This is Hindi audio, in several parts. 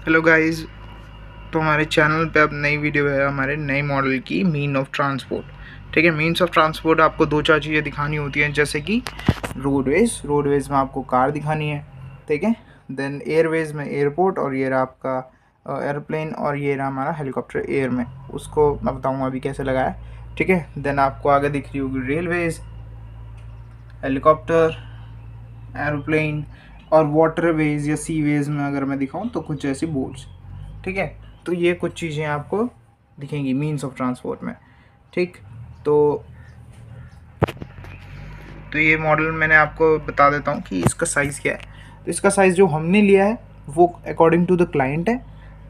Hello guys. तो हमारे चैनल पे अब नई वीडियो है हमारे नए मॉडल की मीन ऑफ ट्रांसपोर्ट। ठीक है, मीन्स ऑफ ट्रांसपोर्ट आपको दो चार चीज़ें दिखानी होती हैं, जैसे कि रोडवेज़ में आपको कार दिखानी है। ठीक है, देन एयरवेज़ में एयरपोर्ट, और ये रहा आपका एयरप्लेन, और ये रहा हमारा हेलीकॉप्टर एयर में। उसको मैं बताऊँगा अभी कैसे लगाया है। ठीक है, देन आपको आगे दिख रही होगी रेलवेज़, हेलीकॉप्टर, एरोप्लेन, और वाटरवेज या सीवेज में अगर मैं दिखाऊं तो कुछ ऐसी बोट्स। ठीक है, तो ये कुछ चीज़ें आपको दिखेंगी मीन्स ऑफ ट्रांसपोर्ट में। ठीक, तो ये मॉडल मैंने आपको बता देता हूँ कि इसका साइज़ क्या है। तो इसका साइज़ जो हमने लिया है वो अकॉर्डिंग टू द क्लाइंट है,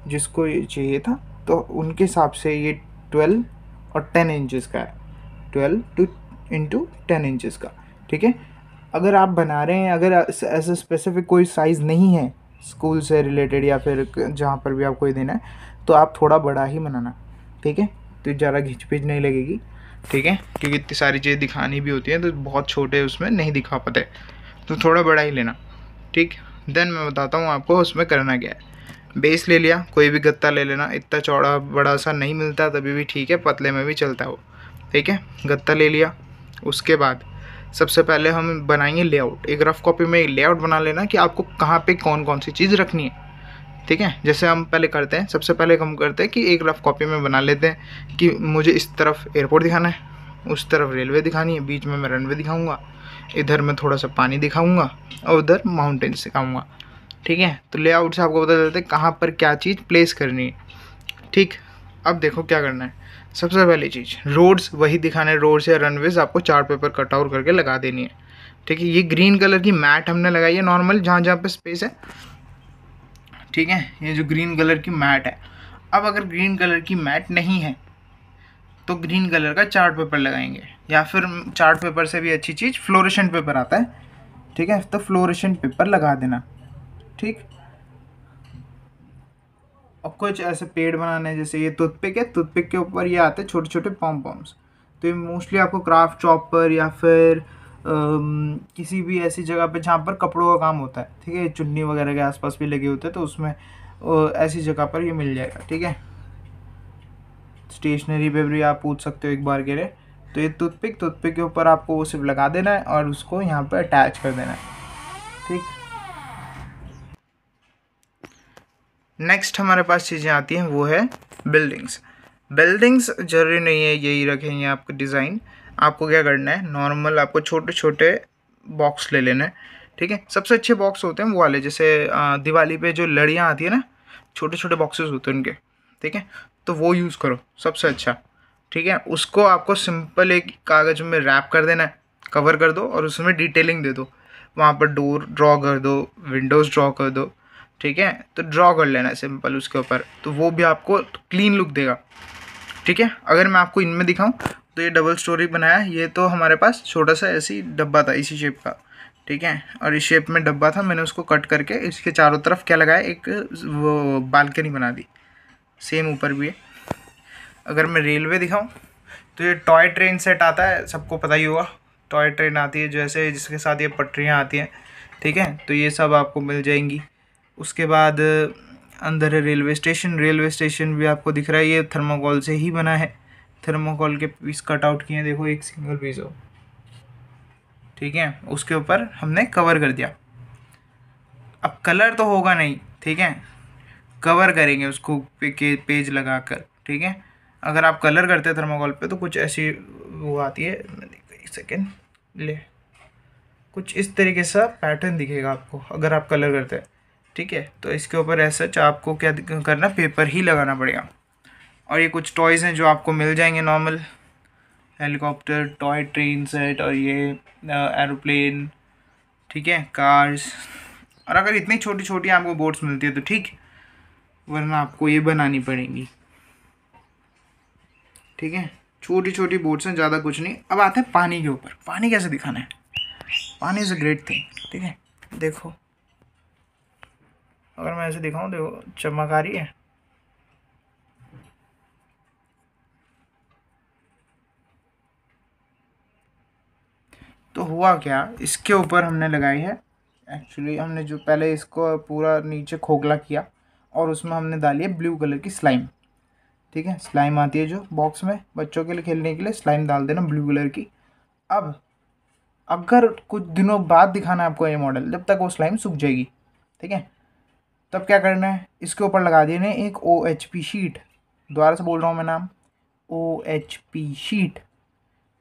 जिसको ये चाहिए था, तो उनके हिसाब से ये 12 और 10 इंचज़ का है। 12 टू इंटू 10 इंचज़ का। ठीक है, अगर आप बना रहे हैं, अगर ऐसा स्पेसिफिक कोई साइज़ नहीं है स्कूल से रिलेटेड या फिर जहाँ पर भी आपको ये देना है, तो आप थोड़ा बड़ा ही बनाना। ठीक है, तो ज़्यादा घिच पिच नहीं लगेगी। ठीक है, क्योंकि इतनी सारी चीज़ें दिखानी भी होती हैं, तो बहुत छोटे उसमें नहीं दिखा पाते, तो थोड़ा बड़ा ही लेना। ठीक, देन मैं बताता हूँ आपको उसमें करना क्या है। बेस ले लिया, कोई भी गत्ता ले लेना, इतना चौड़ा बड़ा सा नहीं मिलता तभी भी ठीक है, पतले में भी चलता है वो। ठीक है, गत्ता ले लिया। उसके बाद सबसे पहले हम बनाएंगे लेआउट। एक रफ कॉपी में एक लेआउट बना लेना कि आपको कहाँ पे कौन कौन सी चीज़ रखनी है। ठीक है, जैसे हम पहले करते हैं, सबसे पहले हम करते हैं कि एक रफ कॉपी में बना लेते हैं कि मुझे इस तरफ एयरपोर्ट दिखाना है, उस तरफ रेलवे दिखानी है, बीच में मैं रनवे दिखाऊंगा, इधर मैं थोड़ा सा पानी दिखाऊंगा, और उधर माउंटेन्स दिखाऊंगा। ठीक है, तो लेआउट से आपको बता देते हैं कहाँ पर क्या चीज़ प्लेस करनी है। ठीक, अब देखो क्या करना है। सबसे पहली चीज़, रोड्स वही दिखाने, रोड्स या रनवेज आपको चार्ट पेपर कट आउट करके लगा देनी है। ठीक है, ये ग्रीन कलर की मैट हमने लगाई है नॉर्मल जहाँ जहाँ पे स्पेस है। ठीक है, ये जो ग्रीन कलर की मैट है। अब अगर ग्रीन कलर की मैट नहीं है तो ग्रीन कलर का चार्ट पेपर लगाएंगे, या फिर चार्ट पेपर से भी अच्छी चीज़ फ्लोरेसेंट पेपर आता है। ठीक है, तो फ्लोरेसेंट पेपर लगा देना। ठीक, और कुछ ऐसे पेड़ बनाने, जैसे ये टूथपिक है, टूथपिक के ऊपर ये आते हैं छोटे छोटे पॉम पॉम्स। तो ये मोस्टली आपको क्राफ्ट शॉप पर या फिर किसी भी ऐसी जगह पे जहाँ पर कपड़ों का काम होता है, ठीक है, चुन्नी वगैरह के आसपास भी लगे होते हैं, तो उसमें ऐसी जगह पर ये मिल जाएगा। ठीक है, स्टेशनरी पे भी आप पूछ सकते हो एक बार के लिए। तो ये टूथपिक के ऊपर आपको वो सिर्फ लगा देना है और उसको यहाँ पर अटैच कर देना है। ठीक, नेक्स्ट हमारे पास चीज़ें आती हैं, वो है बिल्डिंग्स। बिल्डिंग्स जरूरी नहीं है यही रखेंगे आपको डिज़ाइन। आपको क्या करना है, नॉर्मल आपको छोटे छोटे बॉक्स ले लेना है। ठीक है, सबसे अच्छे बॉक्स होते हैं वो वाले, जैसे दिवाली पे जो लड़ियाँ आती है ना, छोटे छोटे बॉक्सेस होते हैं उनके। ठीक है, तो वो यूज़ करो सबसे अच्छा। ठीक है, उसको आपको सिंपल एक कागज़ में रैप कर देना है, कवर कर दो, और उसमें डिटेलिंग दे दो। वहाँ पर डोर ड्रॉ कर दो, विंडोज़ ड्रॉ कर दो। ठीक है, तो ड्रॉ कर लेना है सिंपल उसके ऊपर, तो वो भी आपको क्लीन लुक देगा। ठीक है, अगर मैं आपको इनमें दिखाऊं तो ये डबल स्टोरी बनाया है। ये तो हमारे पास छोटा सा ऐसी डब्बा था इसी शेप का। ठीक है, और इस शेप में डब्बा था, मैंने उसको कट करके इसके चारों तरफ क्या लगाया, एक वो बालकनी बना दी। सेम ऊपर भी है। अगर मैं रेलवे दिखाऊं तो ये टॉय ट्रेन सेट आता है, सबको पता ही होगा। टॉय ट्रेन आती है जैसे, जिसके साथ ये पटरियाँ आती हैं। ठीक है, तो ये सब आपको मिल जाएंगी। उसके बाद अंदर है रेलवे स्टेशन। रेलवे स्टेशन भी आपको दिख रहा है, ये थर्माकोल से ही बना है। थर्माकोल के पीस कट आउट किए हैं, देखो एक सिंगल पीस हो। ठीक है, उसके ऊपर हमने कवर कर दिया। अब कलर तो होगा नहीं, ठीक है, कवर करेंगे उसको पेज लगा कर। ठीक है, अगर आप कलर करते हैं थर्माकोल पे तो कुछ ऐसी वो आती है, एक सेकेंड ले, कुछ इस तरीके से पैटर्न दिखेगा आपको अगर आप कलर करते हैं। ठीक है, तो इसके ऊपर ऐसा आपको क्या करना, पेपर ही लगाना पड़ेगा। और ये कुछ टॉयज़ हैं जो आपको मिल जाएंगे normal, helicopter, toy train set, और ये एरोप्लेन। ठीक है, कार्स। और अगर इतनी छोटी छोटी आपको बोट्स मिलती है तो ठीक, वरना आपको ये बनानी पड़ेंगी। ठीक है, छोटी छोटी बोट्स हैं, ज़्यादा कुछ नहीं। अब आते हैं पानी के ऊपर। पानी कैसे दिखाना है, पानी इज़ अ ग्रेट थिंग। ठीक है, देखो अगर मैं ऐसे दिखाऊं, देखो चमक आ रही है। तो हुआ क्या, इसके ऊपर हमने लगाई है, एक्चुअली हमने जो पहले इसको पूरा नीचे खोखला किया और उसमें हमने डाली है ब्लू कलर की स्लाइम। ठीक है, स्लाइम आती है जो बॉक्स में बच्चों के लिए खेलने के लिए, स्लाइम डाल देना ब्लू कलर की। अब अगर कुछ दिनों बाद दिखाना है आपको ये मॉडल, जब तक वो स्लाइम सूख जाएगी, ठीक है, तब क्या करना है, इसके ऊपर लगा देना एक OHP शीट। दोबारा से बोल रहा हूँ मैं नाम, OHP शीट।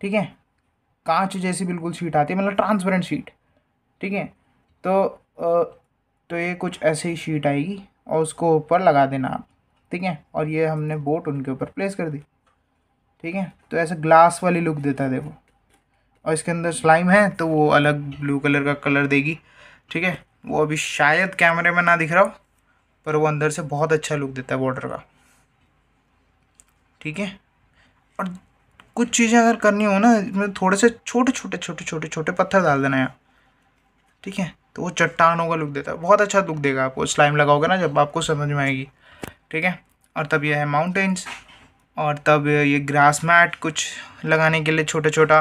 ठीक है, कांच जैसी बिल्कुल शीट आती है, मतलब ट्रांसपेरेंट शीट। ठीक है, तो ये कुछ ऐसे ही शीट आएगी और उसको ऊपर लगा देना आप। ठीक है, और ये हमने बोट उनके ऊपर प्लेस कर दी। ठीक है, तो ऐसे ग्लास वाली लुक देता है देखो, और इसके अंदर स्लाइम है तो वो अलग ब्लू कलर का कलर देगी। ठीक है, वो अभी शायद कैमरे में ना दिख रहा हो, पर वो अंदर से बहुत अच्छा लुक देता है बॉर्डर का। ठीक है, और कुछ चीज़ें अगर करनी हो ना, इसमें थोड़े से छोटे पत्थर डाल देना यार। ठीक है, तो वो चट्टानों का लुक देता है, बहुत अच्छा लुक देगा आपको। स्लाइम लगाओगे ना जब, आपको समझ में आएगी। ठीक है, और तब ये है माउंटेन्स, और तब ये ग्रास मैट कुछ लगाने के लिए छोटा।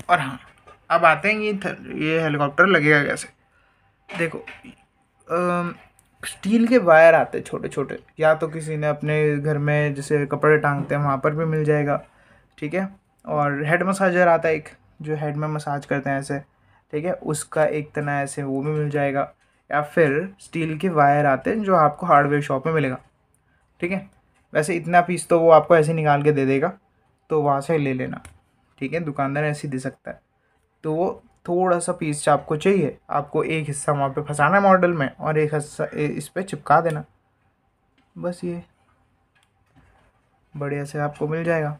और हाँ, अब आते हैं ये हेलीकॉप्टर लगेगा कैसे। देखो, स्टील के वायर आते हैं छोटे, या तो किसी ने अपने घर में जैसे कपड़े टांगते हैं वहाँ पर भी मिल जाएगा। ठीक है, और हेड मसाजर आता है एक, जो हेड में मसाज करते हैं ऐसे। ठीक है, उसका एक तना ऐसे वो भी मिल जाएगा, या फिर स्टील के वायर आते हैं जो आपको हार्डवेयर शॉप में मिलेगा। ठीक है, वैसे इतना पीस तो वो आपको ऐसे निकाल के दे देगा, तो वहाँ से ले लेना। ठीक है, दुकानदार ऐसे ही दे सकता है। तो वो थोड़ा सा पीस आपको चाहिए, आपको एक हिस्सा वहाँ पे फंसाना है मॉडल में, और एक हिस्सा इस पे चिपका देना। बस ये बढ़िया से आपको मिल जाएगा।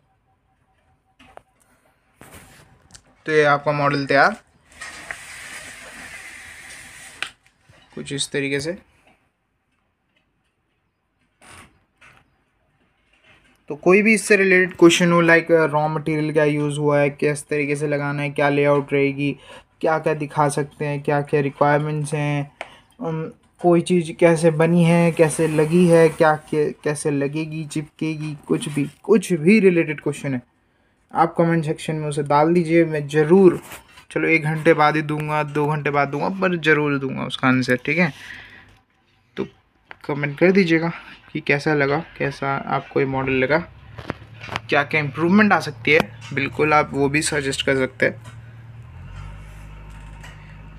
तो ये आपका मॉडल तैयार कुछ इस तरीके से। तो कोई भी इससे रिलेटेड क्वेश्चन हो, लाइक रॉ मटेरियल क्या यूज़ हुआ है, किस तरीके से लगाना है, क्या लेआउट रहेगी, क्या क्या दिखा सकते हैं, क्या क्या रिक्वायरमेंट्स हैं, कोई चीज़ कैसे बनी है, कैसे लगी है, कैसे लगेगी, चिपकेगी, कुछ भी रिलेटेड क्वेश्चन है, आप कमेंट सेक्शन में उसे डाल दीजिए। मैं ज़रूर, चलो 1 घंटे बाद ही दूंगा, 2 घंटे बाद दूंगा, पर ज़रूर दूंगा उसका आंसर। ठीक है, तो कमेंट कर दीजिएगा कि कैसा लगा, कैसा आपको ये मॉडल लगा, क्या क्या इम्प्रूवमेंट आ सकती है। बिल्कुल आप वो भी सजेस्ट कर सकते हैं।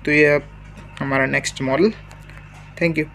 तो ये हमारा नेक्स्ट मॉडल। Thank you.